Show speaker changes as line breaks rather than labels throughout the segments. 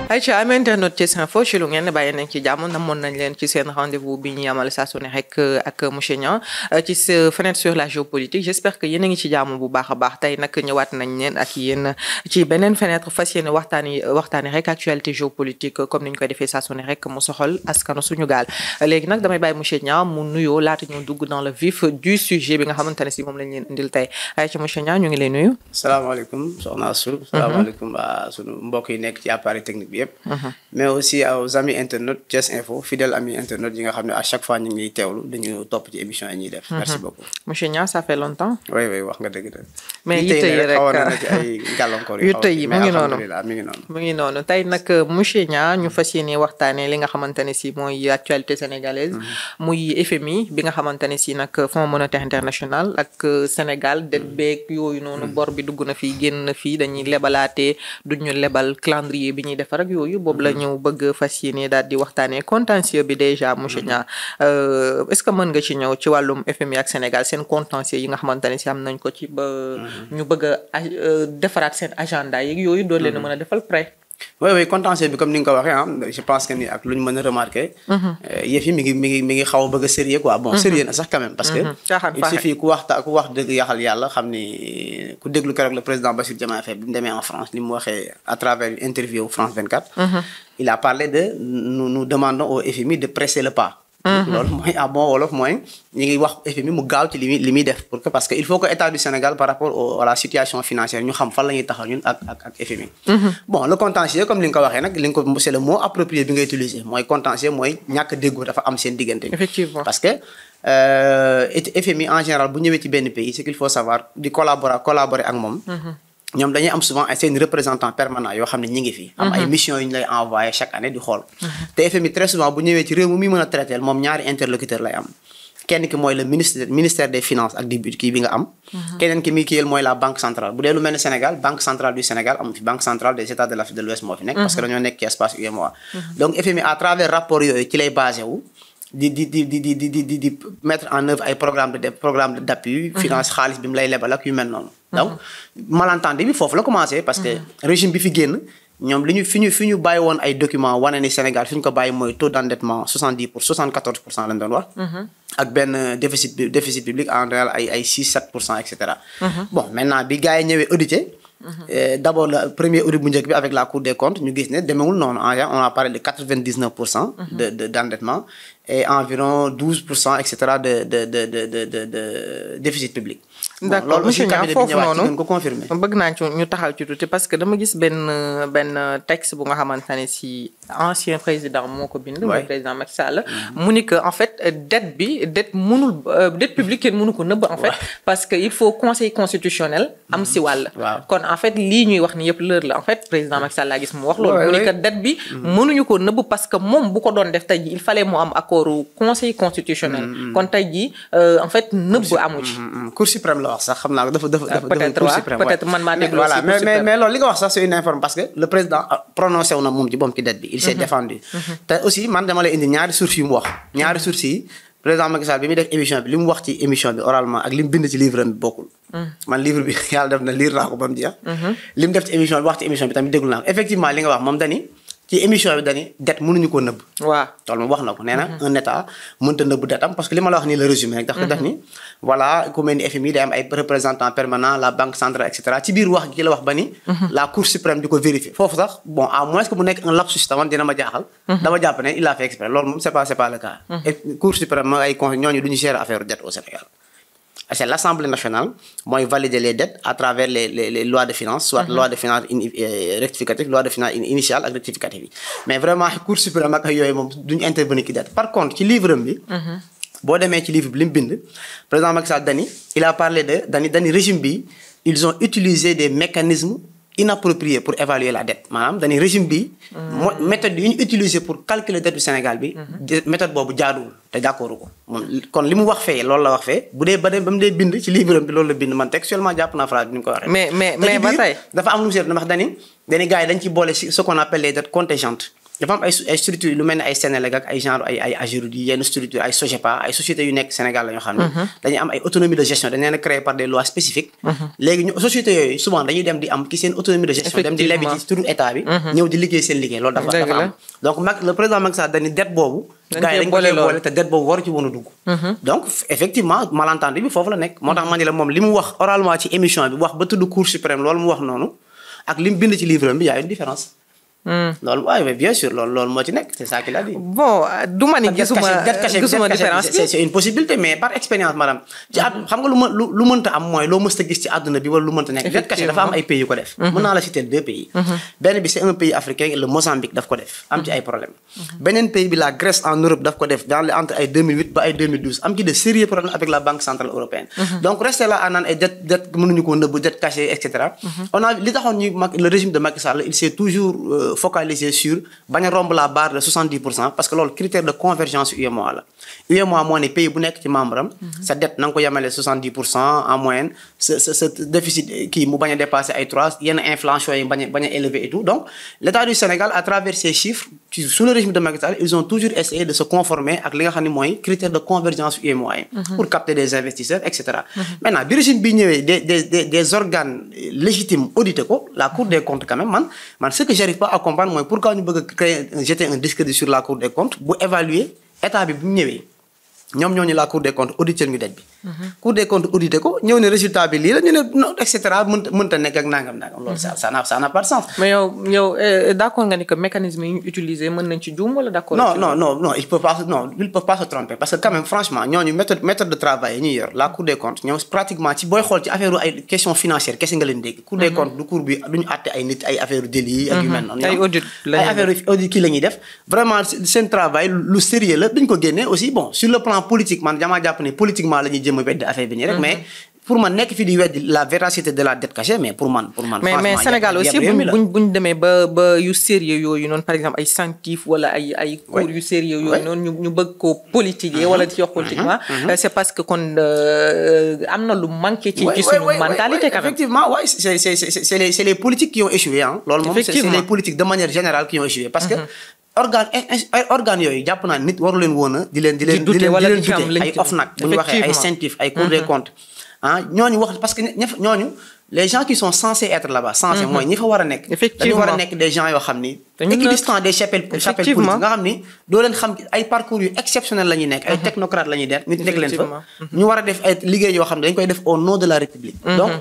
ayca am internet Thiès Info ci lu ngeen bàyyi nañ ci jàmm namoon nañ leen ci seen rendez-vous bi ñu amal saa su ne rek ak monsieur Niang ci sa fenêtre sur la géopolitique j'espère que yéen a ngi ci jàmm bu baax a baax tey nag ñëwaat nañ leen ak yéen ci beneen fenêtre fas yéene waxtaani rek actualité géopolitique comme ni ñu koy defee saa su ne rek mu soxal askanu suñu gaal léegi nag damay bàyyi monsieur Niang mu nuyoo laata ñu dugg dans le vif du sujet bi nga xamante ne si moom lañ leen indil tey ayca monsieur Niang ñu ngi lay nuyu.
salaamaaleykum soxna Asou. salaamaaleykum waa sunu mbokk yi nekk ci appareil technique bi yëpp. mais aussi aux amis internautes Thiès Info fidèles amis internautes yi nga xam ne à chaque fois ñu ngi teewlu dañu topp ci émission yi ñuy def. merci beaucoup.
monsieur Niang ça fait longtemps.
oui wax nga dëgg de.
mais yitte yi rek
xawoon na ci ay gàllankoor yu
yitte yi mu
ngi noonu.
mu ngi noonu tey nag monsieur Niang ñu fas yéene waxtaanee li nga xamante ne si mooy actualité sénégalaise. muy FMI bi nga xamante ne si nag Fonds monétaire international ak Sénégal det beeg yooyu noonu bor bi dugg na fii génn na fii dañuy lebalaatee duñu lebal calendrier bi ñuy defar ak yooyu boobu la ñu bëgg fas yéene daal di waxtaanee contentieux bi déjà monsieur Niang est-ce que mën nga ci ñëw ci wàllum FMI ak Sénégal seen contentieux yi nga xamante ne si am nañ ko ci ba ñu bëgg a defaraat seen agenda yeeg yooyu doon leen a mën a defal prêt.
oui contentieux bi comme ni nga ko waxee je pense que ni ak lu ñu mën a remarquer. yëf yi mi ngi xaw a bëgg a sérieux quoi bon sérieux na sax quand même parce que il suffit ku wax dëgg yaxal yàlla xam ni ku déglu keroog le président Bassirou Diomaye Faye bi mu demee en France ni mu waxee à travers une interview France 24. il a parlé de nous demandons au FMI de presser le pas. loolu mooy à bon wolof mooy ñu ngi wax FMI mu gaaw ci li muy def pour que parce que il faut que état du Sénégal par rapport à la situation financière ñu xam fan la ñuy taxaw ñun ak FMI. bon le contentieux comme li nga ko waxee nag li nga ko c'est le mot approprié bi nga utiliser mooy contentieux mooy ñàkk déggoo dafa am seen diggante.
effectivement
parce que FMI en général bu ñëwee ci benn pays c'est qu'il faut savoir di collaborer ak moom. ñoom dañuy am souvent seen représentant permanent yoo xam ne ñi ngi fi. am ay missions yu ñu lay envoyé chaque année di xool. te FMI très souvent bu ñëwee ci réew mi muy mën a traiter moom ñaari interlocuteur lay am. kenn ki mooy le ministère des finances ak di kii bi nga am. keneen ki muy kiyal mooy la banque centrale bu dee lu mel ne Sénégal banque centrale du Sénégal amu fi banque centrale des états de l'Afrique de l'Ouest moo fi nekk. parce que dañoo nekk ci espace UEMOA. donc FMI à travers rapport yooyu ci lay basé wu. di mettre en œuvre ay programme d'appui finance xaalis bi mu lay lebal ak yu mel noonu. donc malentendu bi foofu la commencé parce que régime bi fi génn ñoom fi ñu bàyyi woon ay documents wane ni Sénégal fi ñu ko bàyyi mooy taux d'endettement 74% lañ doon wax. ak benn déficit public en réel ay 6-7% et cetera. bon maintenant bi gars yi ñëwee audité. D'abord le premier audit bu njëkk bi avec la Cour des comptes ñu gis ne demewul noonu on a parlé de 99% d'endettement et environ 12% et cetera de déficit public.
d'accord monsieur Niang foofu noonu
ko confirmer.
bëgg naa ci ñu taxaw ci tuuti parce que dama gis benn texte bu nga xamante ne si ancien président moo ko bind. mooy président Macky Sall. mu ni que en fait dette publique kenn mënu ko nëbb en fait. parce que il faut conseil constitutionnel am si wàll. kon en fait lii ñuy wax ni yëpp leer la en fait président Macky Sall laa gis mu wax loolu. mu ni que dette bi mënuñu ko nëbb parce que moom bu ko doon def tey jii il fallait mu am accord conseil constitutionnel. kon tey jii en fait nëbb amu ci.
Cour suprême la wax sax xam naa dafa
peut-être man maa déglu
voilà mais loolu li nga wax sax c'est une information parce que le président prononcé wu na moom ci boom ci dette bi il s'est défendu te aussi man dama lay indi ñaari sources yu mu wax ñaari sources yi président Macky Sall bi muy def émission bi li mu wax ci émission bi oralement ak li mu bind ci livre bi bokkul man livre bi yàlla def na lire naa ko ba mu jeex li mu def ci émission bi wax ci émission bi tamit déglu naa ko effectivement li nga wax moom dani ci émission bi dani dette mënuñu koo nëbb. waaw loolu moom wax na ko nee na un état mënta nëbb dette am parce que li ma la wax nii la résumé rek. daf ni voilà ku mel ni FMI day am ay représentants permanents la banque centrale et cetera ci biir wax gi la wax ba ni. la cour suprême di ko vérifier foofu sax bon à moins que mu nekk un lapsus tamit dina ma jaaxal. dama jàpp ne il a fait exprès loolu moom c'est pas le cas. et cour suprême ma ay ñooñu du ñu gérer affaire dette au Sénégal. c'est l'Assemblée nationale mooy valider les dettes à travers les lois de finances soit loi de finances rectificative loi de finances initiale ak rectificative yi mais vraiment Cour suprême ak yooyu moom duñu intervenir ci dette par contre ci livre bi boo demee ci livre bi li mu bind président Macky Sall il a parlé dani régime bi ils ont utilisé des mécanismes inapproprié pour évaluer la dette maanaam dañuy régime bi mooy méthode yi ñu utiliser pour calculer dette du Sénégal bi méthode boobu jaaduwul te d'accordu ko moom kon li mu wax fee loolu la wax fee bu dee ba mu dee bind ci livre bi loolu la bind man textuellement jàpp naa phrase bi ni mu ko waxee mais ba tey dafa am lu mu seet wax dañuy gars yi dañ ci boole ce qu'on appelle les dettes contingentes dafa am ay structures lu mel ne ay Sénélec ak ay genre ay Ageroute yenn structures ay Sogepa ay sociétés yu nekk Sénégal la ñoo xam ne dañuy am ay autonomie de gestion dañ leen a créé par des lois spécifiques léegi ñu sociétés yooyu souvent dañuy dem di am ki seen autonomie de gestion dem di lebi ci turu état bi ñëw di liggéey seen liggéey loolu dafa am donc le président Macky Sall dañu dette boobu gars yi dañ ko boole te dette boobu waru ci woon a dugg donc effectivement malentendu bi foofu la nekk moo tax ma ne la moom li mu wax oralement ci émission bi wax ba tudd Cour suprême loolu mu wax noonu ak li mu bind ci livre bi y a une différence loolu waaye bien sûr loolu moo ci nekk c'est ça qu'il a dit.
bon du ma ni gisuma différence bi
c'est une possibilité mais par expérience madame. ci xam nga lu mënta am mooy loo mësta gis ci àdduna bi wala lu mënta nekk. dette cachée dafa am ay pays yu ko def. mën naa la citer 2 pays. benn bi c'est un pays africain le Mozambique daf ko def am ci ay problèmes. beneen pays bi la Grèce en Europe daf ko def entre ay 2008 ba ay 2012 am ci de sérieux problèmes avec la Banque centrale européenne. donc rester là à naan ay dette mënuñu ko nëbb dette cachée et cetera. on a li taxoon ñu le régime de Macky Sall il s'est toujours focalisé sur bañ a romb la barre de 70% parce que loolu critère de convergence UEMOA la UEMOA moo ne pays bu nekk ci membre am sa dette na nga ko yemale 70% en moyenne sa déficit kii mu bañ a dépasser ay 3 yenn inflation yi bañ a élevé et tout donc l'État du Sénégal à travers ces chiffres sous le régime de Macky Sall ils ont toujours essayé de se conformer ak li nga xam ne mooy critère de convergence UEMOA yi pour capter des investisseurs et cetera maintenant bi régime bi ñëwee des organes légitimes audité ko la Cour des comptes quand même man ce que j'arrive pas à comprendre mooy pourquoi ñu bëgg a créer jeter un discrédit sur la Cour des comptes bu évaluer état bi bu mu ñëwee ñoom ñoo ñu la Cour des comptes auditer ñu dette bi. Cour des comptes auditer ko ñëw ne résultat bi lii la ñu ne non et cetera mënta nekk ak nangam loolu ça n'a pas de sens.
mais yow d'accord nga ni que mécanisme yi ñu utiliser mën nañ ci juum wala d'accord.
non ils peuvent pas se tromper parce que quand même franchement ñooñu méthode de travail yi ñuy yor la Cour des comptes ñoom pratiquement ci booy xool ci affaire ay questions financières kese nga leen dégg. Cour des comptes du cour bi du ñu àtte ay nit ay affaire délit ak yu mel noonu.
ay audit
ay affaire audit kii la ñuy def vraiment seen travail lu sérieux la duñ ko génnee aussi bon sur le plan politique man damaa jàpp ne politiquement la ñuy jëm a weddi affaire bi nii rek mais pour man nekk fi di weddi la véracité de la dette cachée mais pour man
mais Sénégal aussi buñ demee ba yu sérieux yooyu noonu par exemple ay sanctif wala ay cours yu sérieux yooyu noonu ñu bëgg ko politiquer wala di wax politiquement c'est parce que kon am na lu manqué ci suñu mentalité quand même.
Effectivement ouais c'est les politiques qui ont échoué loolu moom c'est les politiques de manière générale qui ont échoué parce que organes yooyu jàpp naa nit waru leen woon a di leen douter ay OFNAC bu ñu waxee ay CENTIF ay Cour des comptes ñooñu wax parce que ñooñu les gens qui sont censés être là-bas censés mooy ñi fa war a nekk dañu war a nekk des gens yoo xam ni équidistants des chapelles politiques nga xam ni doo leen xam ay parcours yu exceptionnel la ñuy nekk ay technocrates la ñuy def nit nekk leen fa ñu war a def ay liggéey yoo xam ne dañ koy def au nom de la République donc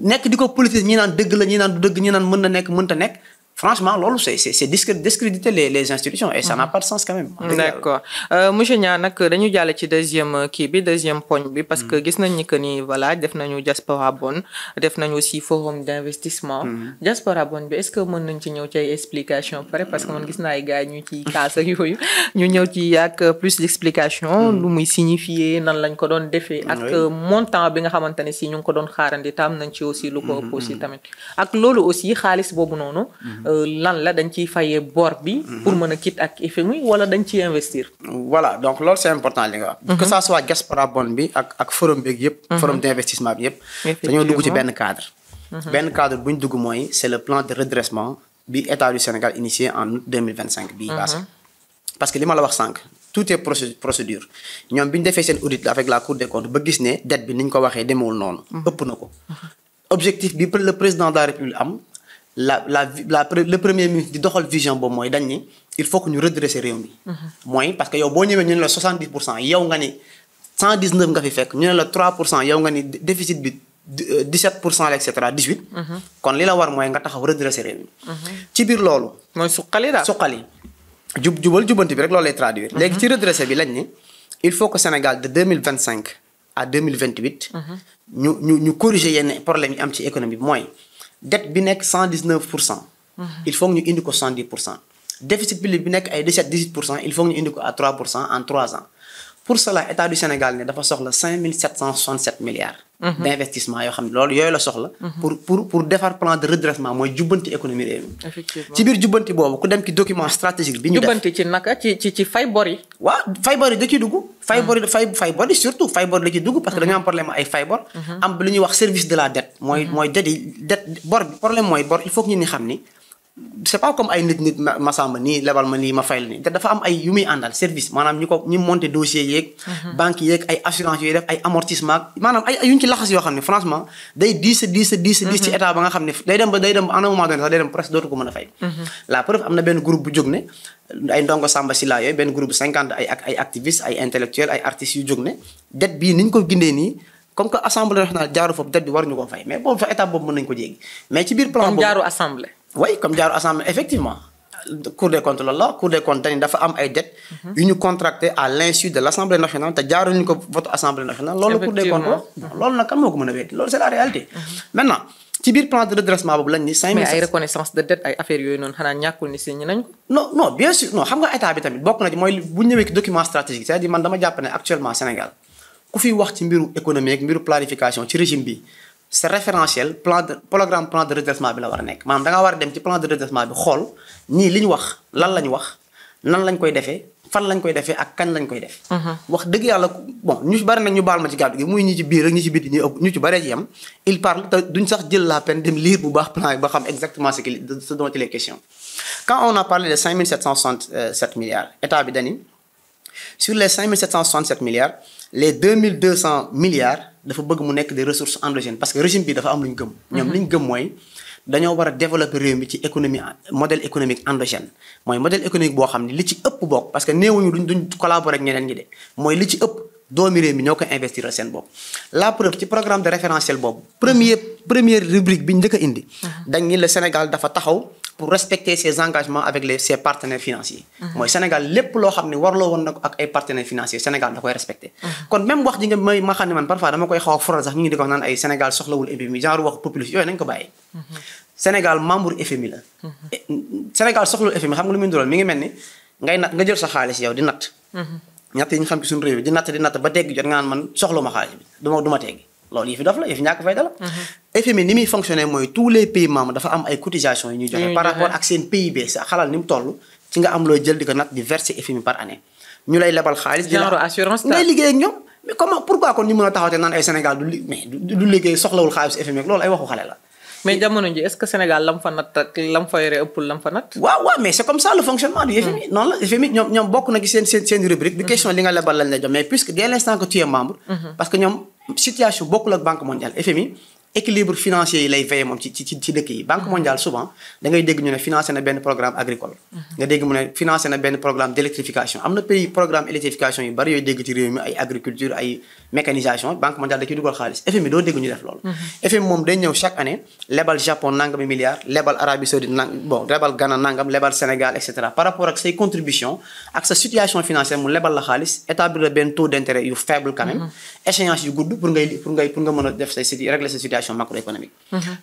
nekk di ko politique ñi naan dëgg la ñi naan du dëgg ñi naan mën na nekk mënta nekk franchement loolu c'est discréditer les institutions et ça n'a pas de sens quand même.
D'accord monsieur Niang nag dañu jàll ci deuxième poñ bi parce que gis nañ ni que ni voilà def nañu diaspora bonne def nañu aussi forum d'investissement. diaspora bonne bi est-ce que mën nañ ci ñëw ci ay explications pare parce que man gis naa ay gars ñu ci kaas ak yooyu ñu ñëw ci ak plus d'explications. lu muy signifier nan lañ ko doon defee. ak montant bi nga xamante ne si ñu ngi ko doon xaarandi tam nañ ci aussi lu ko ëpp aussi tamit ak loolu aussi xaalis boobu noonu. lan la dañ ciy fayee bor bi. pour mën a quitte ak FMI wala dañ ciy investir.
voilà donc loolu c'est important li nga wax. que ça soit diaspora bonne bi ak forum beeg yëpp. forum d'investissement bi yëpp. dañoo dugg ci benn cadre. benn cadre bu ñu dugg mooy c'est le plan de redressement bi État du Sénégal initié en août 2025 bii passé. parce que li ma la wax sànq tout est procédure ñoom bi ñu defee seen audit avec la Cour des comptes ba gis ne dette bi ni ñu ko waxee demewul noonu. ëpp na ko. objectif bi le président de la République am. le premier ministre di doxal vision boobu mooy dañ ni il faut que ñu redresser réew mi. mooy parce que yow boo ñëwee ñu ne la 70% yow nga ni 119 nga fi fekk ñu ne la 3% yow nga ni déficit bi 17% et cetera 18. kon li la war mooy nga taxaw redresser réew mi. ci biir loolu.
mooy suqali daal
suqali. jubanti bi rek loolu lay traduire. léegi ci redresser bi lañ ni il faut que Sénégal de 2025 à 2028. ñu corriger yenn problèmes yi am ci économie bi mooy. dette bi nekk 119%. il faut que ñu indi ko 70%. déficit public bi nekk ay 17-18%. il faut que ñu indi ko à 3% en 3 ans. pour cela État du Sénégal ne dafa soxla 5767 milliards. d'investissement yoo xam ne loolu yooyu la soxla. pour defar plan de redressement mooy jubbanti économie réew mi.
effectivement
ci biir jubbanti boobu ku dem ci document stratégique bi ñu def
jubbanti ci naka ci fay bor yi.
waaw fay bor yi da ciy dugg. fay bor yi surtout fay bor da ciy dugg parce que dañoo am problème ay fay bor. am lu ñuy wax service de la dette. mooy dette bor bi problème mooy bor il faut que ñu ni xam ni c'est pas comme ay nit masamba nii lebal ma nii ma fay la nii te dafa am ay yu muy àndal service maanaam ñi monter dossier yeeg banque yeeg ay assurance yooyu def ay amortissement maanaam ay yuñ ci laxas yoo xam ne franchement day diis ci état ba nga xam ne day dem à un moment donné sax day dem presque dootu ko mën a fay la preuve am na benn groupe bu jóg ne ay ndongo Samba Sylla yooyu benn groupe 50 ay activistes ay intellectuels ay artistes yu jóg ne dette bii niñ ko gindee nii comme que assemblée nationale jaaru foofu dette bi waruñu ko fay mais boobu fa étape boobu mën nañu ko jéggi mais ci biir plan boobu
jaaru assemblée.
oui comme jaaru assemblée effectivement cour des comptes loolu la cour des comptes dañu dafa am ay dettes yu ñu contracté à l'insu de l'assemblée nationale te jaaruñu ko vote assemblée nationale loolu cour des comptes loolu nag kan moo ko mën a wéet loolu c'est la réalité maintenant ci biir plan de redressement boobu lañ ni 5
mais ay reconnaissance de dette ay affaires yooyu noonu xanaa ñàkkul ni signé nañ ko
non bien sûr non xam nga état bi tamit bokk na ci mooy bu ñëwee ci document stratégique c'est-à-dire man dama jàpp ne actuellement Sénégal ku fi wax ci mbiru économique mbiru planification ci régime bi c'est référentiel plan de redressement bi la war a nekk maanaam da nga war a dem ci plan de redressement bi xool ñii li ñu wax lan lañ wax nan lañ koy defee fan lañ koy defee ak kañ lañ koy def wax dëgg yàlla bon ñu ci bari nag ñu baal ma ci gàddu gi muy ñi ci biir ak ñi ci biti ñu ci baree ci yam il parle te duñ sax jël la peine dem lire bu baax plan yi ba xam exactement ce dont il est question quand on a parlé de 5767 milliards état bi dani sur les 5767 milliards les 2200 milliards dafa bëgg mu nekk des ressources endogènes parce que régime bi dafa am lu ñu gëm ñoom li ñu gëm mooy dañoo war a développer réew mi ci économie modèle économique endogène mooy modèle économique boo xam ne li ci ëpp bokk parce que néewuñu duñ collaborer ak ñeneen ñi de mooy li ci ëpp doomi réew mi ñoo ko investir seen bopp la preuve ci programme de référentiel boobu première rubrique bi ñu njëkk a indi dañ ni le Sénégal dafa taxaw pour respecter ses engagements avec ses partenaires financiers mooy Sénégal lépp loo xam ne warloo woon na ko ak ay partenaires financiers Sénégal da koy respecter kon même wax ji nga ma xam ne man parfois dama koy xaw a foral sax ñu ngi di ko wax naan ay Sénégal soxlawul FMI genre wax populiste yooyu nañ ko bàyyi Sénégal membre FMI la Sénégal soxlawul FMI xam nga lu muy ndural mi ngi mel ni ngay natt nga jël sa xaalis yow di natt ñatt yi ñu xam ci suñu réew di natt ba tegg jot nga naan man soxluma xaalis bi duma teggi loolu yëfi dof la yëfi ñàkk fayda la FMI ni muy fonctionner mooy tous les pays membres dafa am ay cotisations yu ñuy joxe par rapport ak seen PIB sa xalal ni mu toll ci nga am looy jël di ko natt di verser FMI par année ñu lay lebal xaalis
genre assurance
ngay liggéey ak ñoom mais comment pourquoi kon ñu mën a taxawte naan ay Sénégal du liggéey soxlawul xaalis FMI ak loolu ay waxu xale la
mais jamono ji est-ce que Sénégal lam fa natt ak lam fa yore ëppul lam fa natt
waaw mais c'est comme ça le fonctionnement du FMI noonu la FMI ñoom bokk na ci seen rubrique du question li nga lebal lañ la jox mais puisque dès l'instant que tu es membre parce que ñoom situation bokkul ak Banque mondiale FMI équilibre financier yi lay veiller moom ci dëkk yi Banque mondiale souvent da ngay dégg ñu ne financé na benn programme agricole nga dégg mu ne financé na benn programme d'électrification am na pays programme électrification yu bari yooyu dégg ci réew mi ay agriculture ay mécanisation Banque mondiale da ciy dugal xaalis FMI doo dégg ñu def loolu FMI moom day ñëw chaque année lebal Japon nangami milliards lebal Arabie Saoudite lebal Ghana nangam lebal Sénégal etc par rapport ak say contribution ak sa situation financière mu lebal la xaalis établir benn taux d'intérêt yu faible quand même échéance yu gudd pour nga mën a def régler sa situation macroéconomique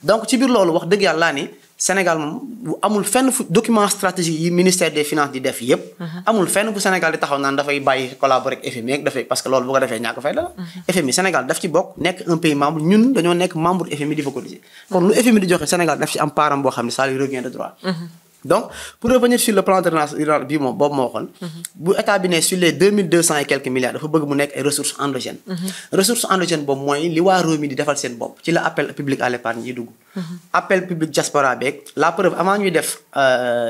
donc ci biir loolu wax dëgg yàlla ni Sénégal moom amul fenn fu document stratégique yi ministère des finances di def yépp amul fenn fu Sénégal di taxaw naan dafay bàyyi collaborer ak FMI ak dafay parce que loolu bu ko defee ñàkk fay la FMI Sénégal daf ci bokk nekk un pays membre ñun dañoo nekk membre FMI di fa cotiser kon lu FMI di joxe Sénégal daf ci am part boo xam ne ça lui revient de droit donc pour revenir sur le plan de relance bi moom boobu moo waxoon bu état bi ne sur les 2200 et quelques milliards dafa bëgg mu nekk ay ressources endogènes ressources endogènes boobu mooy li waa réew mi di defal seen bopp ci la appel public à l'épargne yi dugg appel public diaspora beeg la preuve avant ñuy def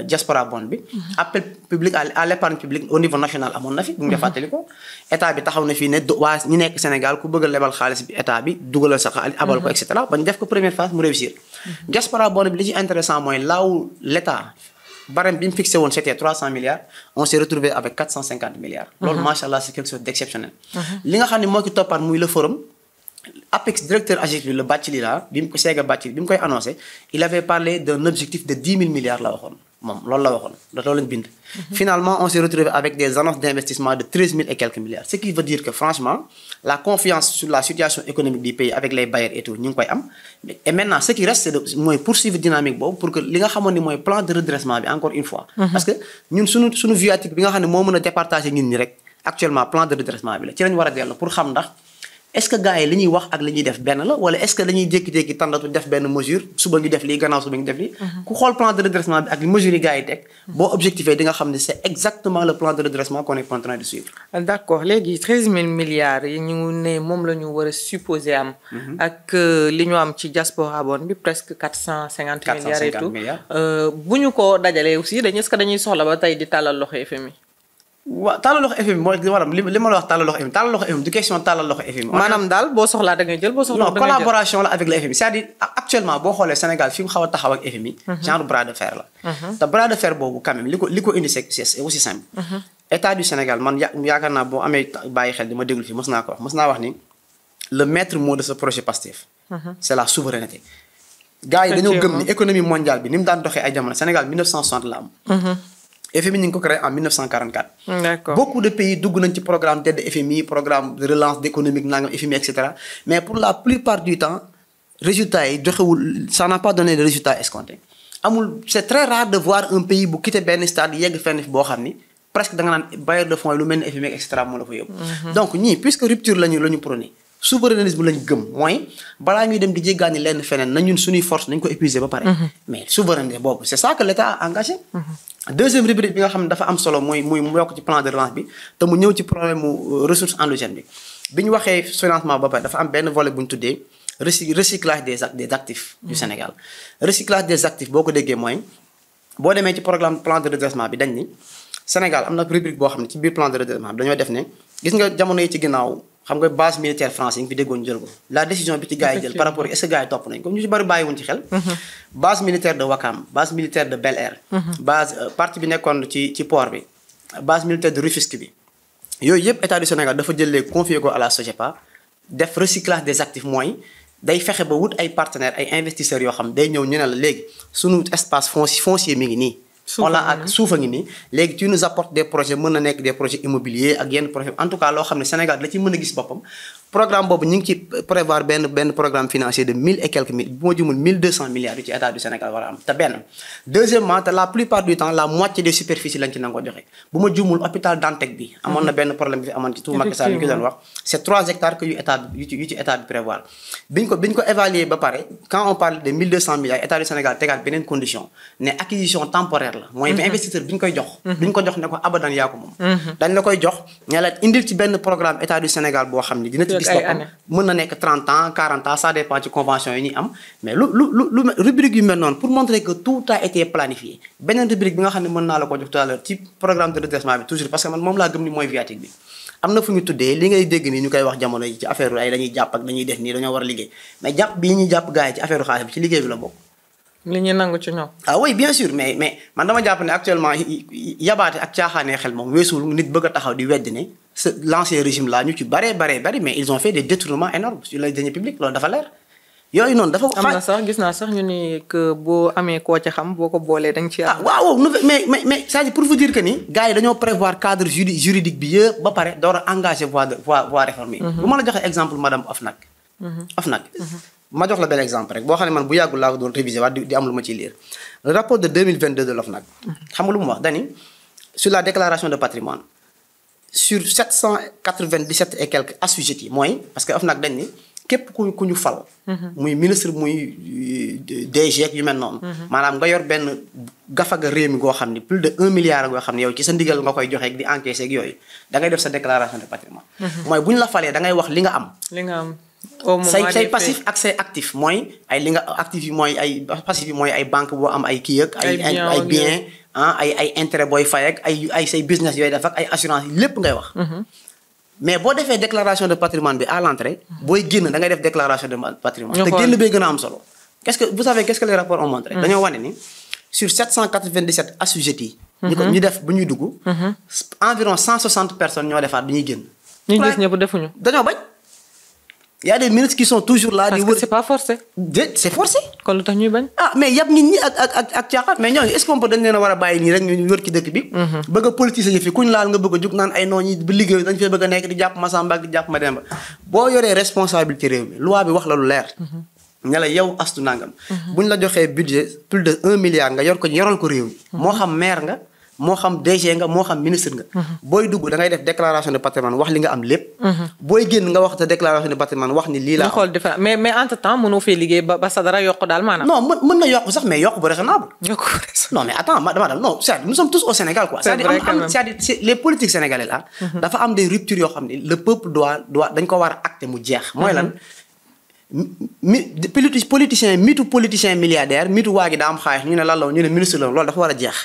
diaspora bond bi appel public à l'épargne publique au niveau national amoon na fi bu ñu fàttali ko état bi taxaw na fii ne waa ñi nekk Sénégal ku bëgg a lebal xaalis bi état bi dugalal sa xaalis abal ko et cetera ba ñu def ko première phase mu réussir diaspora bond bi li ci intéressant mooy laaw l'état barème bi mu fixé woon c'était 300 milliards on s'est retrouvé avec 450 milliards loolu machallah c'est quelque chose d'exceptionnel li nga xam ne moo ki toppaat muy le forum APEX directeur AGETIP bi le Bathily la bi mu ko Séga Bathily bi mu koy annoncé il avait parlé d'un objectif de 10 000 milliards la waxoon moom loolu la waxoon loolu lañ bind finalement on s'est retrouvé avec des annonces d'investissement de 13 000 et quelques milliards ce qui veut dire que franchement la confiance sur la situation économique du pays avec les bailleurs et tout ñu ngi koy am et maintenant ce qui reste c'est mooy poursuivre dynamique boobu pour que li nga xamoon ni mooy plan de redressement bi encore une fois parce que ñun suñu viatique bi nga xam ne moo mën a départager nit ñi rek actuellement plan de redressement bi la ci lañ war a dellu pour xam ndax est-ce que gars yi li ñuy wax ak li ñuy def benn la wala est-ce que dañuy jékki-jékki tàndatu def benn mesure suba ñu def lii gannaaw suba ñu def lii. ku xool plan de redressement bi ak mesures yi gars yi teg. boo objectifé di nga xam ne c'est exactement le plan de redressement qu'on est en train de suivre.
d'accord léegi 13000 milliards yi ñu ne moom la ñu war a supposé am. ak li ñu am ci diaspora bon bi presque 450 milliards et tout. bu ñu ko dajalee aussi est-ce que dañuy soxla ba tey di tàllal loxo FMI.
waaw tàllal loxo FMI mooy waram li ma la wax tàllal loxo FMI du question tàllal loxo FMI.
maanaam daal boo soxlaa da ngay jël boo soxlaa da ngay jël.
non collaboration la avec le FMI c'est-à-dire actuellement boo xoolee Sénégal fi mu xaw a taxaw ak FMI. genre bras de fer la. te bras de fer boobu quand même li ko indi c'est aussi simple. état du Sénégal man yaakaar naa boo amee bàyyi xel di ma déglu fii mës naa wax ni le maître mot de ce projet PASTEF. c'est la souveraineté. gars yi dañoo gëm ni économie mondiale bi ni mu daan doxee ay jamono Sénégal 1960 la am. FMI ñu ngi ko créé en 1944.
D'accord.
Beaucoup de pays dugg nañ ci programme d'aide FMI programme de relance économique nangam FMI et cetera mais pour la plupart du temps résultats yi joxewul ça n'a pas donné de résultats escomptés. C'est très rare de voir un pays bu quitté benn stade yegg fenn boo xam ni presque da nga naan bailleur de fonds yi lu mel ni FMI et cetera moo la fa yóbbu. donc ñii puisque rupture la ñu prôné souverainisme lañ gëm mooy balaa ñuy dem di jéggaani lenn feneen na ñun suñuy force nañ ko épuiser ba pare. mais souveraineté boobu c'est ça que l'État a engagé. deuxième rubrique bi nga xam ne dafa am solo mooy mu yokk ci plan de relance bi te mu ñëw ci problème mu ressources endogènes bi ñu waxee financement ba pare dafa am benn volet bu ñu tuddee recyclage des actifs du Sénégal. recyclage des actifs boo ko déggee mooy boo demee ci programme plan de redressement bi dañ ni Sénégal am na rubrique boo xam ne ci biir plan de redressement bi dañoo def ne gis nga jamono yi ci ginnaaw xam nga base militaire français yi nga fi déggoon jël ko la décision bi ci gars yi jël par rapport est-ce que gars yi topp nañ ko ñu ci bari bàyyiwuñ ci xel. base militaire de Ouakam base militaire de Bel Air. base partie bi nekkoon ci port bi base militaire de Rufisque bi yooyu yëpp état du Sénégal dafa jël léegi confier ko à la SOGEPA def recyclage des actifs mooy day fexe ba wut ay partenaires ay investisseurs yoo xam day ñëw ñu ne la léegi sunu espace foncier mi ngi nii. wala ak suufa ngi nii léegi tu nous apportes des projets mën na nekk des projets immobiliers ak yenn projets en tout cas loo xam ne Sénégal da ci mën a gis boppam programme boobu ñu ngi ci prévoir benn programme financier de 1000 et quelques mille bu ma jumul 1200 milliards yu ci état du Sénégal war a am te benn deuxièmement te la plupart du temps la moitié des superficies lañ ci nangoo joxe bu ma jumul hôpital Dantec bi amoon na benn problème bi fi amoon ci tout Macky Sall ñu ko doon wax c'est 3 hectares que yu ci état bi prévoir biñ ko évaluer ba pare quand on parle de 1200 milliards état du Sénégal tegaat beneen condition ne acquisition temporaire la mooy investisseur bi ñu koy jox duñ ko jox ne ko abadan yaa ko moom dañ la koy jox ne la indil ci benn programme état du Sénégal boo xam ni dina ci gis boppam mën na nekk 30 ans 40 ans ça dépend ci convention yi ñuy am mais lu rubrique yu mel noonu pour montrer que tout a été planifié beneen rubrique bi nga xam ne mën naa la ko jox tout à l'heure ci programme de redressement bi toujours parce que man moom laa gëm ni mooy viatique bi am na fu ñu tuddee li ngay dégg ni ñu koy wax jamono yi ci affaire ay dañuy jàpp ak dañuy def nii dañoo war a liggéey mais jàpp bii ñuy jàpp gars yi ci affaire xaalis bi ci liggéey bi la bokk.
li ñuy nangu ci ñoom.
ah oui bien sûr mais man dama jàpp ne actuellement yabaate ak caaxaanee xel moom weesuwul nit bëgg a taxaw di weddi ne l'ancien régime là ñu ci bari mais ils ont fait des détournements énormes sur les deniers publics loolu dafa leer. yooyu noonu dafa.
am na sax gis naa sax ñu ni que boo amee koo ci xam boo ko boolee da nga ci am.
waaw mais c'est-à-dire pour vous dire que ni gars yi dañoo prévoir cadre juridique bi yëpp ba pare door a engagé voie réforme yi. bu ma la joxee exemple madame OFNAC. ma jox la benn exemple rek boo xam ne man bu yàggul laa ko doon réviser waat di am lu ma ciy lire le rapport de 2022 de l'OFNAC. xam nga lu mu wax dani sur la déclaration de patrimoine sur 797 et quelques assujettis mooy parce que OFNAC dañ ni képp ku ñu fal. muy ministre muy DG yu mel noonu. maanaam nga yor benn gafaga réew mi goo xam ni plus de 1 milliard goo xam ne yow ci sa ndigal nga koy joxe di encaisser ak yooyu da ngay def sa déclaration de patrimoine. mooy bu ñu la falee da ngay wax li nga am. say passif ak say actif mooy ay li nga actif yi mooy ay passif yi mooy ay banque boo am ay kii ak ay bien ay intérêt booy fay ak ay say business yooyu def ak ay assurance yi lépp ngay wax. mais boo defee déclaration de patrimoine bi à l'entrée booy génn da ngay def déclaration de patrimoine te génn bay gën a am solo qu'est-ce que les rapports ont montré dañoo wane ni sur 797 assujettis ñu def bu ñuy dugg environ 160 personnes ñoo defaat bi ñuy génn
ñu gis ñëpp defuñu
dañoo bañ y a des ministres qui sont toujours là
parce que c'est pas forcé
c'est forcé
kon lu tax ñuy bañ
mais yàpp nit ñi ak caaxaan mais ñooñu est-ce qu'on peut dañ leen a war a bàyyi nii rek ñu wër ci dëkk bi bëgg a politiser yi fi kuñ laal nga bëgg a jug naan ay noon ñi ba liggéey dañ fee bëgg a nekk di jàpp Masamba ak di jàpp Mademba boo yoree responsabilité réew mi loi bi wax la lu leer ne la yow astu nangam buñ la joxee budget plus de 1 milliard nga yoral ko réew mi moo xam maire nga moo xam DG nga moo xam ministre nga. booy dugg da ngay def déclaration de patrimoine wax li nga am lépp. booy génn nga wax te déclaration de patrimoine wax ni lii laa.
xool différent mais entre temps mënoo fee liggéey ba sa dara yokk daal maanaam.
non mën na yokk sax mais yokk bu raisonnable. non mais attends non c'est-à-dire nous sommes tous au Sénégal quoi. c'est-à-dire les politiques sénégalais là. dafa am des ruptures yoo xam ne le peuple doit dañ ko war a acter mu jeex. mooy lan politicien milliardaire mitu waa gi daa am xaalis ñu ne lan la ñu ne ministre la loolu dafa war a jeex.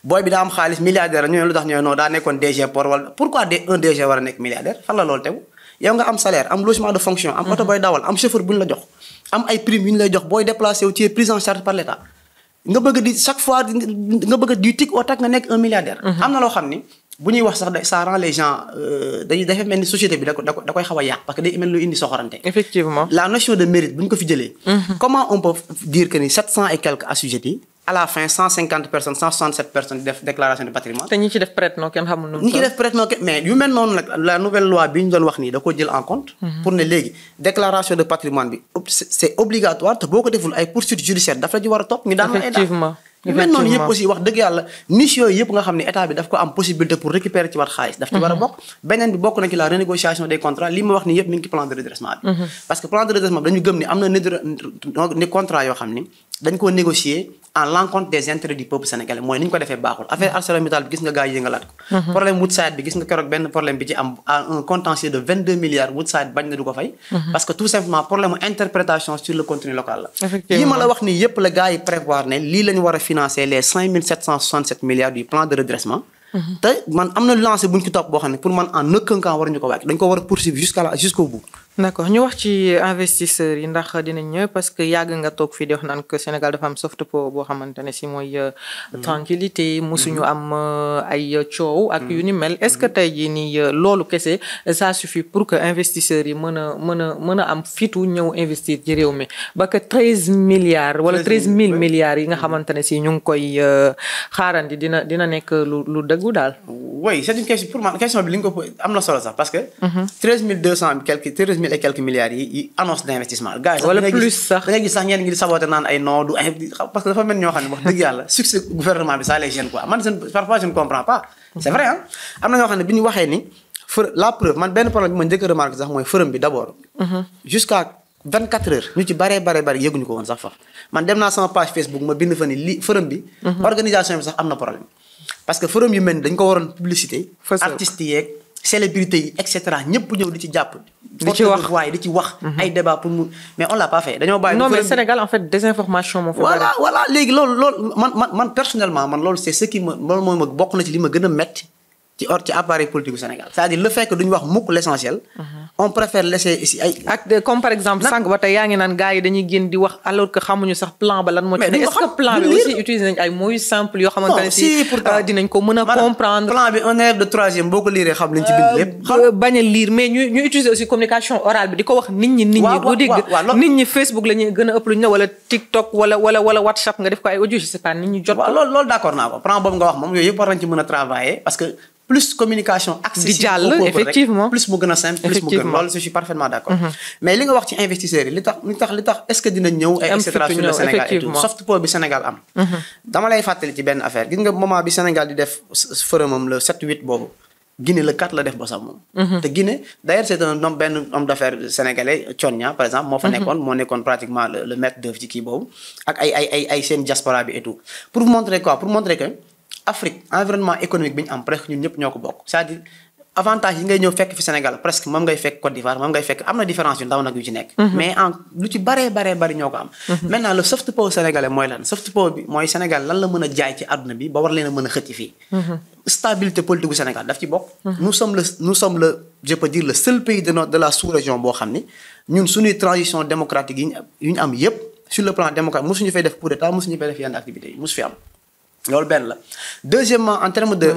booy bi daa am xaalis milliardaire ñu ne lu tax ñu ne non daa nekkoon DG port wala pourquoi un DG war a nekk milliardaire fan la loolu tegu yow nga am salaire am logement de fonction am oto booy dawal am chauffeur bu ñu la jox am ay primes yu ñu lay jox booy déplacé wu ci prise en charge par l'État nga bëgg di chaque fois nga bëgg du tic au tac nga nekk un milliardaire. am na loo xam ni bu ñuy wax sax ça rend les gens dafa mel ni société bi da koy xaw a yàq parce que day mel lu indi soxorante.
effectivement
la notion de mérite bu ñu ko fi jëlee. comment on peut dire que ni 700 et quelques assujettis à la fin 150 personnes 167 personnes def déclaration de patrimoine.
te ñi ci def prête-nom kenn xamul nu mu.
ñi ci def prête-nom mais yu mel noonu nag la nouvelle loi bi ñu doon wax nii da ko jël en compte. pour ne léegi déclaration de patrimoine bi c'est obligatoire te boo ko deful ay poursuites judiciaires dafa la ji war a topp ñu daan
effectivement
mel noonu yëpp aussi wax dëgg yàlla niche yooyu yëpp nga xam ne état bi daf ko am possibilité pour récupérer ci wat xaalis daf ci war a bokk beneen bi bokk na ci la renégociation des contrats li ma wax ni yëpp mi ngi ci plan de redressement bi parce que plan de redressement bi dañu gëm ni am na ni contrat yoo xam ni dañ koo négocier en l'encontre des intérêts du peuple sénégalais mooy ni ñu ko defee baaxul affaire ArcelorMittal bi gis nga gars yi yëngalaat ko problème Woodside bi gis nga keroog benn problème bi ci am à un contentieux de 22 milliards Woodside bañ na du ko fay parce que tout simplement problème interprétation sur le contenu local la yi ma la wax nii yëpp la gars yi prévoir ne lii lañu war a financer les 5767 milliards du plan de redressement te man am na lancé bu ñu ko topp boo xam ne pour man en aucun cas waruñu ko wàcc dañ ko war a poursuivre jusqu'au bout.
d'accord ñu wax ci investisseurs yi ndax dinañ ñëw parce que yàgg nga toog fii di wax naan que Sénégal dafa am soft power boo xamante ne si mooy tranquillité musuñu am ay coow ak yu ni mel est-ce que tey jii nii loolu kese ça suffit pour que investisseurs yi mën a am fitu ñëw investir ci réew mi ba que 13 milliards wala 13000 milliards yi nga xamante ne si ñu ngi koy xaarandi dina nekk lu dëggu daal.
oui c'est une question pour moi question bi li nga ko am na solo sax parce que 13 et quelques milliards yi annonce d'investissement gars yi
wala plus sax
da ngay gis sax ñenn ngi di saboté naan ay non du parce que dafa mel ñoo xam ne wax dëgg yàlla succès gouvernement bi ça les gêne quoi man parfois je ne comprends pas c'est vrai hein am na ñoo xam ne bi ñu waxee ni la preuve man benn problème bi ma njëkk a remarqué sax mooy forum bi d'abord jusqu'à 24 heures ñu ci bare yëguñu ko woon sax fa man dem naa sama page Facebook ma bind fa ni li forum bi organisation bi sax am na problème parce que forum yu mel ni dañ ko waroon publicité artistes yeeg célébrités yi et cetera ñëpp ñëw di ci jàpp di ci wax ay débat pour mu mais on l'a pas fait dañoo bàyyi
non mais Sénégal en fait désinformation moo fa
voilà léegi loolu man personnellement man loolu c'est ce qui loolu mooy ma bokk na ci li ma gën a metti ci appareil politique du Sénégal c'est-à-dire le fait que duñu wax mukk l'essentiel on préfère laisser ici ay
ak comme par exemple sànq ba tey yaa ngi naan gars yi dañuy génn di wax alors que xamuñu sax plan ba lan moo ci est-ce que plan bi aussi utiliser nañ ay mots simples yoo xamante ne si dinañ ko mën a comprendre
plan bi un élève de troisième boo ko liiree xam liñ ci bind lépp
bañ a lire mais ñu utiliser aussi communication orale bi di ko wax nit ñi doo dégg nit ñi Facebook la ñuy gën a ëpp lu ñu ne wala TikTok wala WhatsApp nga def ko ay audio je sais pas nit ñi jot ko
loolu d'accord naa ko plan boobu nga wax moom yooyu yëpp war nañ ci mën a travailler parce que plus communication accessible au peuple
effectivement
plus mu gën a simple plus mu gën loolu je suis parfaitement d'accord mais li nga wax ci investisseurs yi li tax est-ce que dina ñëw et cetera sur le Sénégal et tout soft power bi Sénégal am dama lay fàttali ci benn affaire gis nga moment bi Sénégal di def forumam le 7-8 boobu Guinée le 4 la def bosam moom te Guinée d'ailleurs c'est benn homme d'affaires sénégalais Thionia par exemple moo fa nekkoon pratiquement le maître d'œuvre ci kii boobu ak ay seen diaspora bi et tout pour montrer que Afrique environnement économique bi ñu am presque ñun ñëpp ñoo ko bokk c'est-à-dire avantage yi ngay ñëw fekk fi Sénégal presque moom ngay fekk Côte d'Ivoire moom ngay fekk am na différence yu ndaw nag yu ci nekk mais lu ci bari ñoo ko am maintenant le soft power sénégalais mooy lan soft power bi mooy Sénégal lan la mën a jaay ci àdduna bi ba war leen a mën a xëcc fii stabilité politique bu Sénégal daf ci bokk nous sommes le je peux dire le seul pays de la sous-région boo xam ni ñun suñuy transition démocratique yu ñu am yépp sur le plan démocratique mosuñu fay def coup d'état mosuñu fay def yenn activités yi mosu fi am loolu benn la deuxièmement en terme de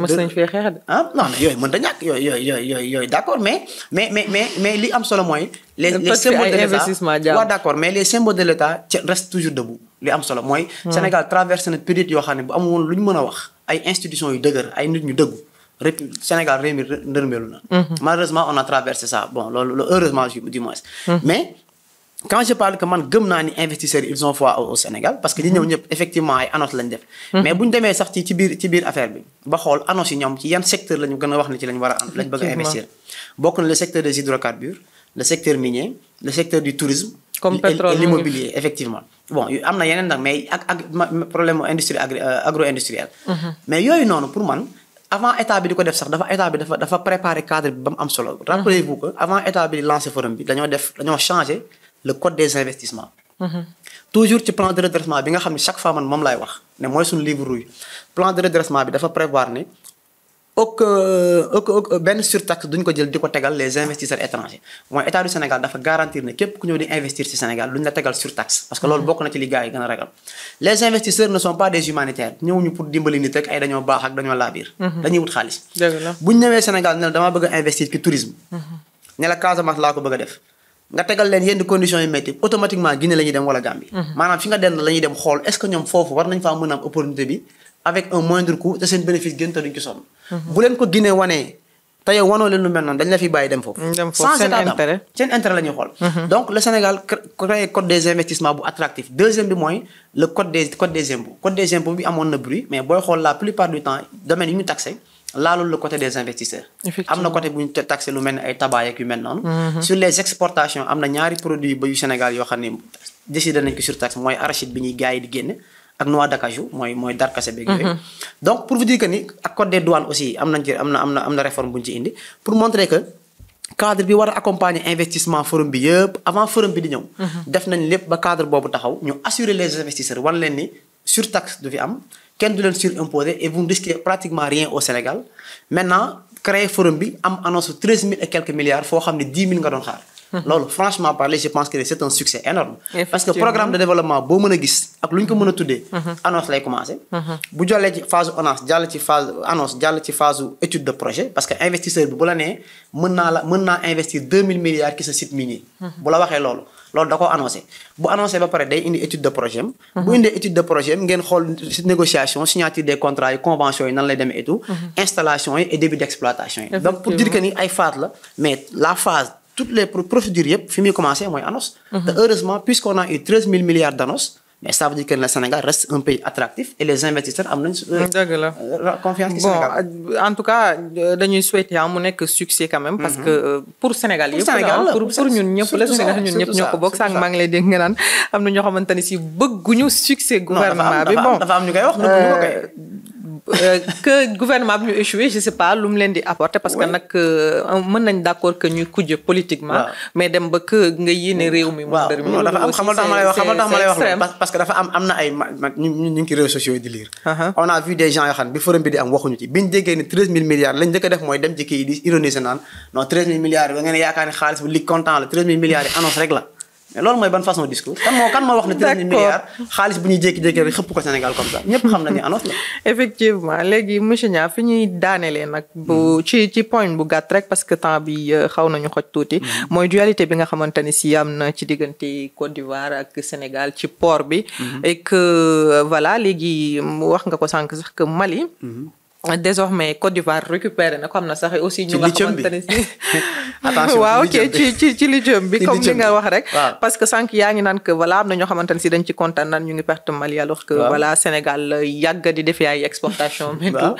non yooyu mën da ñàkk yooyu d'accord mais li am solo mooy les symboles de l'État waaw d'accord mais les symboles de l'État restent toujours debout li am solo mooy Sénégal traversé na période yoo xam ne bu amul woon lu ñu mën a wax ay institutions yu dëgër ay nit ñu dëggu Sénégal réew mi ndërmeelu na malheureusement on a traversé ça bon loolu heureusement du moins mais quand je parle que man gëm naa ni investisseurs ils ont foi au Sénégal parce que ñi ñëw ñëpp effectivement ay annonce lañ def. mais bu ñu demee sax ci biir affaire bi ba xool annonce yi ñoom ci yan secteur lañu gën a wax ni ci lañ bëgg a investir. bokk na le secteur des hydrocarbures le secteur minier le secteur du tourisme.
comme pétrole
et l'immobilier effectivement. bon am na yeneen nag mais ak problème mu industrie agro-industrielle. mais yooyu noonu pour man. avant état bi di ko def sax dafa préparer cadre bi ba mu am solo. rappelez-vous que avant état bi di lancer forum bi dañoo changer le code des investissements. toujours ci plan de redressement bi nga xam ne chaque fois man moom laay wax ne mooy suñu livre rouge plan de redressement bi dafa prévoir ne benn surtaxe duñ ko jël di ko tegal les investisseurs étrangers mooy état du Sénégal dafa garantir ne képp ku ñëw di investir ci Sénégal duñ la tegal surtaxe parce que loolu bokk na ci li gars yi gën a ragal. les investisseurs ne sont pas des humanitaires ñëwuñu pour dimbali nit rek ay dañoo baax ak dañoo laabiir. dañuy wut xaalis. buñ ñëwee Sénégal ne la damaa bëgg a investir ci tourisme. ne la Casamance laa ko bëgg a def. nga tegal leen yenn conditions yu métti automatiquement Guinée la ñuy dem wala Gambie. maanaam fi nga dem la ñuy dem xool est-ce que ñoom foofu war nañ faa mën a am opportunité bi avec un moindre coût te seen bénéfice gën te duñ ci sonn. bu leen ko Guinée wanee te yow wanoo leen lu mel noonu dañ la fi bàyyi dem foofu. sans
seen intérêt
seen intérêt la ñuy xool. donc le Sénégal créé code des investissements bu attractif deuxième bi mooy le code des impôts code des impôts bi amoon na bruit mais booy xool la plupart du temps domaine yi ñu taxé laalul le côté des investisseurs. am na côté bu ñu taxé lu mel ni ay tabac ak yu mel noonu. sur les exportations am na ñaari produits ba yu Sénégal yoo xam ne décidé nañ ko surtaxe mooy arachide bi ñuy gars yi di génne ak noix d'acajou mooy darkase beeg yooyu. donc pour vous dire que ni ak code des douanes aussi am na réforme bu ñu ci indi pour montrer que cadre bi war a accompagner investissement forum bi yëpp avant forum bi di ñëw. def nañ lépp ba cadre boobu taxaw ñu assurer les investisseurs wan leen ni surtaxe du fi am. kenn du leen surimposer et vous ne risquez pratiquement rien au Sénégal maintenant créer forum bi am annonce 13 000 et quelques milliards foo xam ne 10 000 nga doon xaar. loolu franchement parler je pense que c'est un succès énorme parce que programme de développement boo mën a gis ak lu ñu ko mën a tuddee. annonce lay commencer. bu jollee ci phase annonce jàll ci phase étude de projet parce que investisseur bi bu la nee mën naa investir 2 000 milliards ci sa site minier. bu la waxee loolu da koo annoncé bu annoncé ba pare day indi étude de projet am. bu indee étude de projet am ngeen xool négociation signature des contrats yi conventions yi nan lay demee et tout. installation yi et début d'exploitation yi. donc pour dire que ni ay phase la mais la phase toutes les procédures yëpp fi muy commencé mooy annonce. te heureusement puisqu'on a eu 13 000 milliards d'annonces mais ça veut dire que le Sénégal reste un pays attractif et les investisseurs am nañ. confiance ci Sénégal.
En tout cas dañuy souhaiter mu nekk succès quand même. parce que pour Sénégal yëpp. pour ñun ñëpp la Sénégal ñun ñëpp ñoo ko bokk. sànq maa ngi lay dégg nga naan am na ñoo xamante ne si bëgguñu succès. gouvernement bi bon
dafa am ñu koy wax nëbbu ñu ko kay.
que gouvernement bi ñu échoué je sais pas lu mu leen di apporter parce que nag mën nañ d'accord que ñuy kujje politiquement. mais dem ba que nga yéene réew mi.
waaw non dafa am xamal tax ma lay wax parce que dafa am na ay ñu ngi ci réseaux sociaux yi di lire. on a vu des gens yoo xam ne bi forum bi di am waxuñu ci biñ déggee ni 13 000 milliards lañ njëkk a def mooy dem ci kii di ironiser naan non 13 000 milliards yi ba ngeen yaakaar ne xaalis bu li content la 13 000 milliards yi annonce rek la. mais loolu mooy ban façon discours kan moo wax ne 13 000 milliards xaalis bu ñuy jékki-jékki rek xëpp ko Sénégal comme ça ñëpp xam nañu annonce la.
effectivement léegi monsieur Niang fi ñuy daanelee nag bu ci point bu gàtt rek parce que temps bi xaw nañu xoj tuuti. mooy dualité bi nga xamante ne si am na ci diggante Côte d'Ivoire ak Sénégal ci port bi. et que voilà léegi wax nga ko sànq sax que Mali. désormais Côte d'Ivoire récupéré na ko am na sax aussi ñu nga xamante ne si waaw ok ci lithium bi comme li nga wax rek parce que sànq yaa ngi naan que voilà am na ñoo xamante ne si dañ ci kontaan naan ñu ngi perte Mali alors que voilà Sénégal yàgg di defee ay exportation mais tout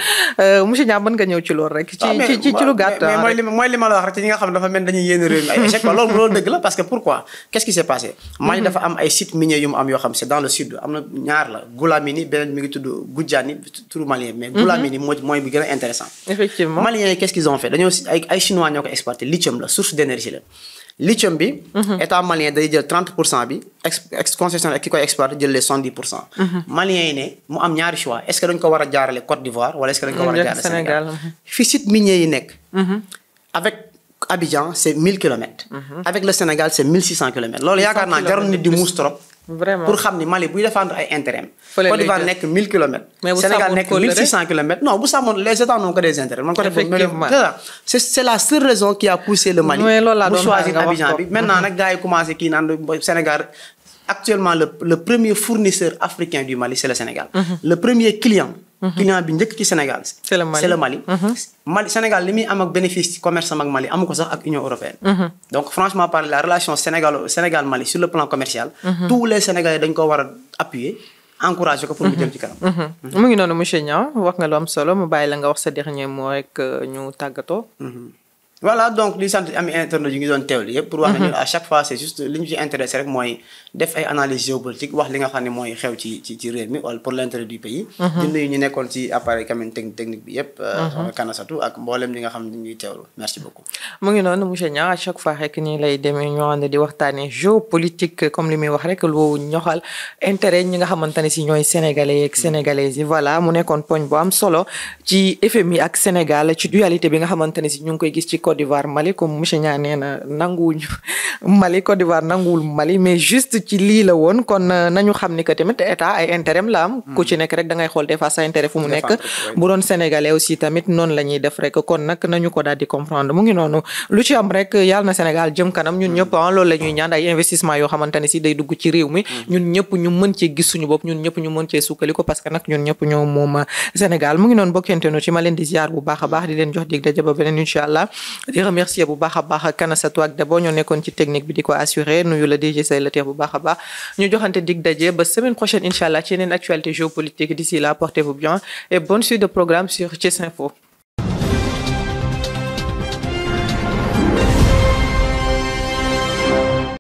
monsieur Niang mën nga ñëw ci loolu rek ci lu gàtt
mais mooy li ma la wax rek ci ñi nga xam ne dafa mel dañuy yéen réew mi ay échec loolu dëgg la parce que pourquoi qu'est-ce qui s'est passé Mali dafa am ay sites miniers yu mu am yoo xam c'est dans le sud am na ñaar la Goulamini beneen mi ngi tudd Goudiani turu malien mais Goulamini mooy bi gën a intéressant
effectivement
Maliens yi qu'est-ce qu'ils ont fait dañoo ay chinois ñoo ko exporté lithium la source d'énergie la lithium bi état malien day jël 30% bi concession ki koy exploité jël les 70%. Maliens yi ne mu am ñaari choix est-ce que dañ ko war a jaarale Côte d'Ivoire wala est-ce que dañ ko war a jaarale Sénégal fi site minier yi nekk avec Abidjan c'est 1000 kilomètres avec le Sénégal c'est 1600 kilomètres loolu yaakaar naa jaroon nit di muus trop
vraiment
pour xam ni Mali buy défendre ay intérêt Côte d'Ivoire nekk 1000 kilomètres Sénégal nekk 1600 kilomètres non bu sàmmoon les États n'ont que des intérêts man côté c'est la seule raison qui a poussé le Mali bu choisir Abidjan bi maintenant nag gars yi commencé kii naan Sénégal actuellement le premier fournisseur africain du Mali c'est le Sénégal. Le premier client bi njëkk ci Sénégal.
c'est le Mali.
Mali Sénégal li muy am ak bénéfice ci commerce am ak Mali amu ko sax ak Union européenne. Donc franchement parler la relation Sénégal Mali sur le plan commercial. tous les Sénégalais dañ ko war a appuyer encourager ko pour mu jëm ci kanam.
mu ngi noonu monsieur Niang wax nga lu am solo mu bàyyi la nga wax sa dernier mot rek ñu tàggatoo.
Voilà donc li sant ami internet yi ngi doon teewlu yëpp pour wax nañu à chaque fois c'est juste li ñu ci intéressé rek mooy def ay analyse géopolitique wax li nga xam ne mooy xew ci réew mi wala pour l'intérêt du pays. di nuyu ñu nekkoon ci appareil caméra technique bi yëpp. soxna Kanasatou ak mboolem li nga xam ne ñuy teewlu merci beaucoup.
mu ngi noonu monsieur Niang à chaque fois rek nii lay demee ñoo ànd di waxtaanee géopolitique comme li muy wax rek lu ñoxal intérêt ñi nga xamante ne si ñooy sénégalais ak sénégalaises yi voilà mu nekkoon poñ bu am solo ci FMI ak Sénégal ci dualité bi nga xamante ne si ñu ngi koy gis ci Côte d'Ivoire Mali comme monsieur Niang nee na nanguwuñu Mali Côte d'Ivoire nanguwul Mali mais juste ci lii la woon kon nañu xam ni que tamit état ay intérêt la am ku ci nekk rek da ngay xool des fois sa intérêt fu mu nekk bu doon sénégalais aussi tamit noonu la ñuy def rek kon nag nañu ko daal di comprendre mu ngi noonu lu ci am rek yàlla na Sénégal jëm kanam ñun ñëpp loolu la ñuy ñaan ay investissement yoo xamante ne si day dugg ci réew mi ñun ñëpp ñu mën cee gis suñu bopp ñun ñëpp ñu mën cee sukkali ko parce que nag ñun ñëpp ñoo moom Sénégal mu ngi noonu bokkente no ci ma leen di ziar bu baax a baax di leen jox dig daje ba beneen incha allah di remercier bu baax a baax Kanasatou ak Dabo ñoo nekkoon ci technique bi di ko assurer nuyu la DG Say Latir bu baax a baax ñu joxante dig daje ba semaine prochaine incha allah ci yeneen actualité géopolitique d'ici là portez-vous bien et bonne suite de programme sur Thiès Info.